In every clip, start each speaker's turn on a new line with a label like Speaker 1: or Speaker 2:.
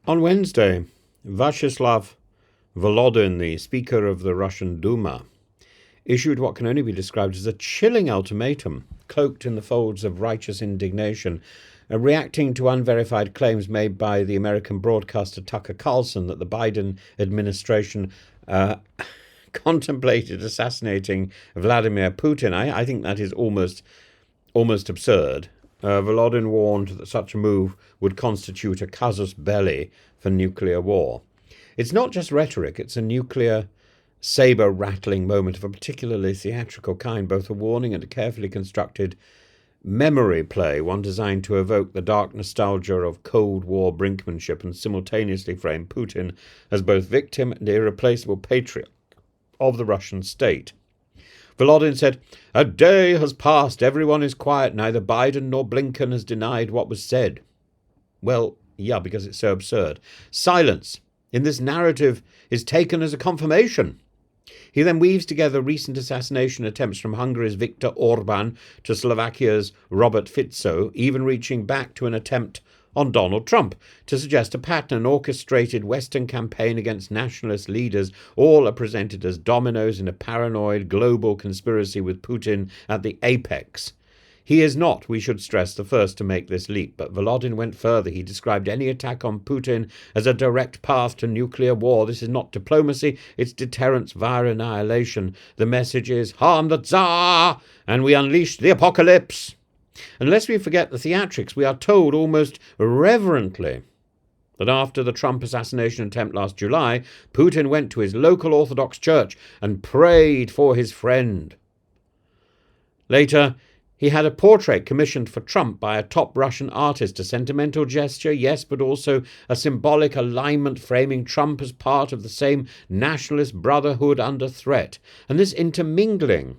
Speaker 1: On Wednesday, Vyacheslav Volodin, the Speaker of the Russian Duma, issued what can only be described as a chilling ultimatum, cloaked in the folds of righteous indignation, reacting to unverified claims made by the American broadcaster Tucker Carlson that the Biden administration contemplated assassinating Vladimir Putin. I think that is almost absurd. Volodin warned that such a move would constitute a casus belli for nuclear war. It's not just rhetoric, it's a nuclear saber-rattling moment of a particularly theatrical kind, both a warning and a carefully constructed memory play, one designed to evoke the dark nostalgia of Cold War brinkmanship and simultaneously frame Putin as both victim and irreplaceable patriot of the Russian state. Volodin said, "A day has passed, everyone is quiet, neither Biden nor Blinken has denied what was said." Well, yeah, because it's so absurd. Silence in this narrative is taken as a confirmation. He then weaves together recent assassination attempts from Hungary's Viktor Orban to Slovakia's Robert Fico, even reaching back to an attempt on Donald Trump, to suggest a pattern, an orchestrated Western campaign against nationalist leaders. All are presented as dominoes in a paranoid global conspiracy with Putin at the apex. He is not, we should stress, the first to make this leap, but Volodin went further. He described any attack on Putin as a direct path to nuclear war. This is not diplomacy, it's deterrence via annihilation. The message is, harm the Tsar, and we unleash the apocalypse. Unless we forget the theatrics, we are told almost reverently that after the Trump assassination attempt last July, Putin went to his local Orthodox church and prayed for his friend. Later, he had a portrait commissioned for Trump by a top Russian artist, a sentimental gesture, yes, but also a symbolic alignment framing Trump as part of the same nationalist brotherhood under threat. And this intermingling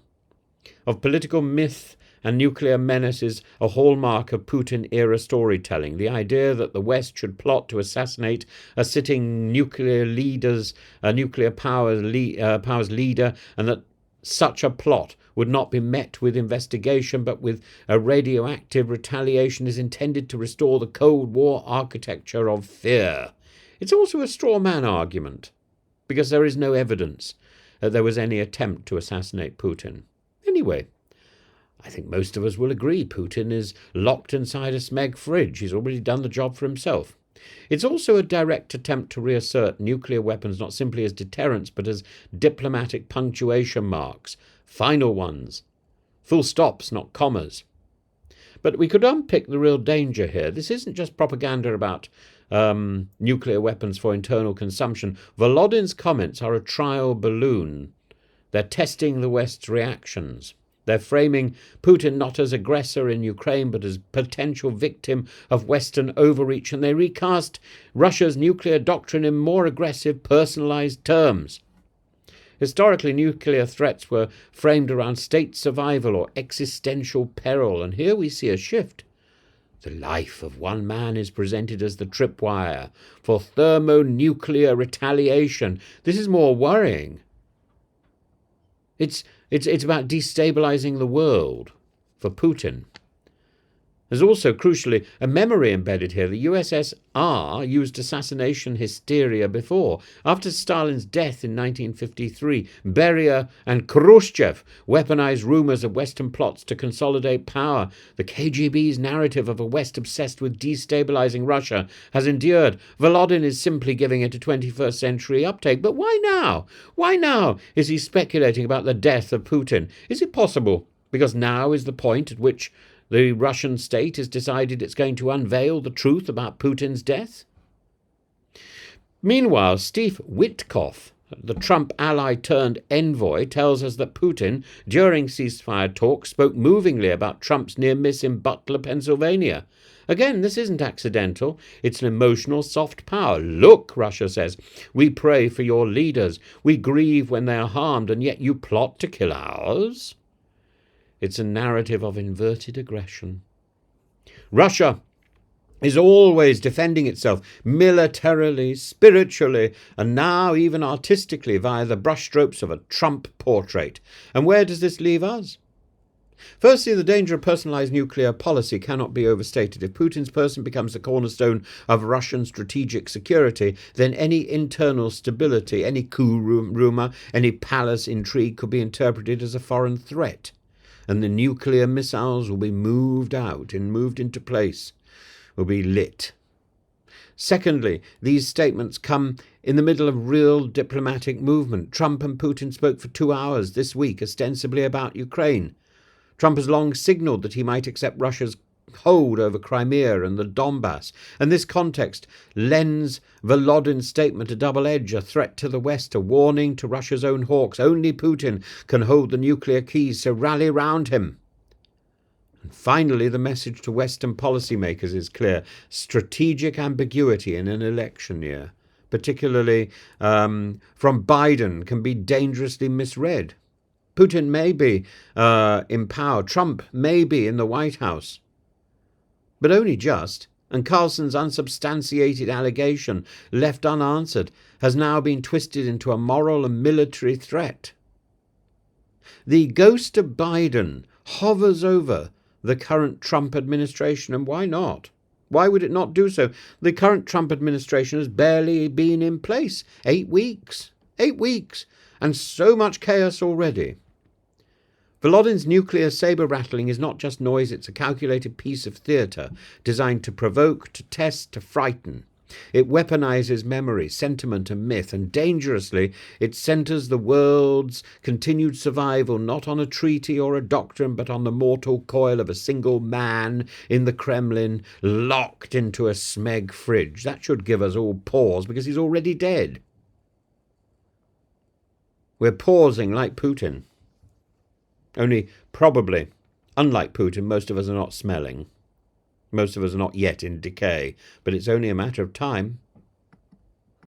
Speaker 1: of political myth and nuclear menace is a hallmark of Putin-era storytelling. The idea that the West should plot to assassinate a sitting nuclear powers leader, and that such a plot would not be met with investigation but with a radioactive retaliation, is intended to restore the Cold War architecture of fear. It's also a straw man argument, because there is no evidence that there was any attempt to assassinate Putin. Anyway, I think most of us will agree Putin is locked inside a Smeg fridge. He's already done the job for himself. It's also a direct attempt to reassert nuclear weapons not simply as deterrents but as diplomatic punctuation marks, final ones, full stops, not commas. But we could unpick the real danger here. This isn't just propaganda about nuclear weapons for internal consumption. Volodin's comments are a trial balloon. They're testing the West's reactions. They're framing Putin not as aggressor in Ukraine, but as potential victim of Western overreach, and they recast Russia's nuclear doctrine in more aggressive, personalized terms. Historically, nuclear threats were framed around state survival or existential peril, and here we see a shift. The life of one man is presented as the tripwire for thermonuclear retaliation. This is more worrying. It's about destabilizing the world for Putin. There's also, crucially, a memory embedded here. The USSR used assassination hysteria before. After Stalin's death in 1953, Beria and Khrushchev weaponized rumors of Western plots to consolidate power. The KGB's narrative of a West obsessed with destabilizing Russia has endured. Volodin is simply giving it a 21st century uptake. But why now? Why now is he speculating about the death of Putin? Is it possible because now is the point at which the Russian state has decided it's going to unveil the truth about Putin's death? Meanwhile, Steve Witkoff, the Trump ally turned envoy, tells us that Putin, during ceasefire talks, spoke movingly about Trump's near miss in Butler, Pennsylvania. Again, this isn't accidental. It's an emotional soft power. Look, Russia says, we pray for your leaders. We grieve when they are harmed, and yet you plot to kill ours? It's a narrative of inverted aggression. Russia is always defending itself militarily, spiritually, and now even artistically via the brushstrokes of a Trump portrait. And where does this leave us? Firstly, the danger of personalized nuclear policy cannot be overstated. If Putin's person becomes the cornerstone of Russian strategic security, then any internal stability, any coup rumor, any palace intrigue could be interpreted as a foreign threat, and the nuclear missiles will be moved out and moved into place, will be lit. Secondly, these statements come in the middle of real diplomatic movement. Trump and Putin spoke for 2 hours this week, ostensibly about Ukraine. Trump has long signalled that he might accept Russia's hold over Crimea and the Donbass, and this context lends Volodyn's statement a double edge, a threat to the West, a warning to Russia's own hawks. Only Putin can hold the nuclear keys, so rally round him. And finally, the message to Western policymakers is clear. Strategic ambiguity in an election year, particularly from Biden, can be dangerously misread. Putin may be in power, Trump may be in the White House, but only just, and Carlson's unsubstantiated allegation, left unanswered, has now been twisted into a moral and military threat. The ghost of Biden hovers over the current Trump administration, and why not? Why would it not do so? The current Trump administration has barely been in place. 8 weeks. 8 weeks. And so much chaos already. Volodyn's nuclear saber-rattling is not just noise, it's a calculated piece of theatre designed to provoke, to test, to frighten. It weaponizes memory, sentiment and myth, and dangerously it centres the world's continued survival not on a treaty or a doctrine, but on the mortal coil of a single man in the Kremlin, locked into a smeg fridge. That should give us all pause, because he's already dead. We're pausing like Putin. Only probably, unlike Putin, most of us are not smelling. Most of us are not yet in decay, but it's only a matter of time.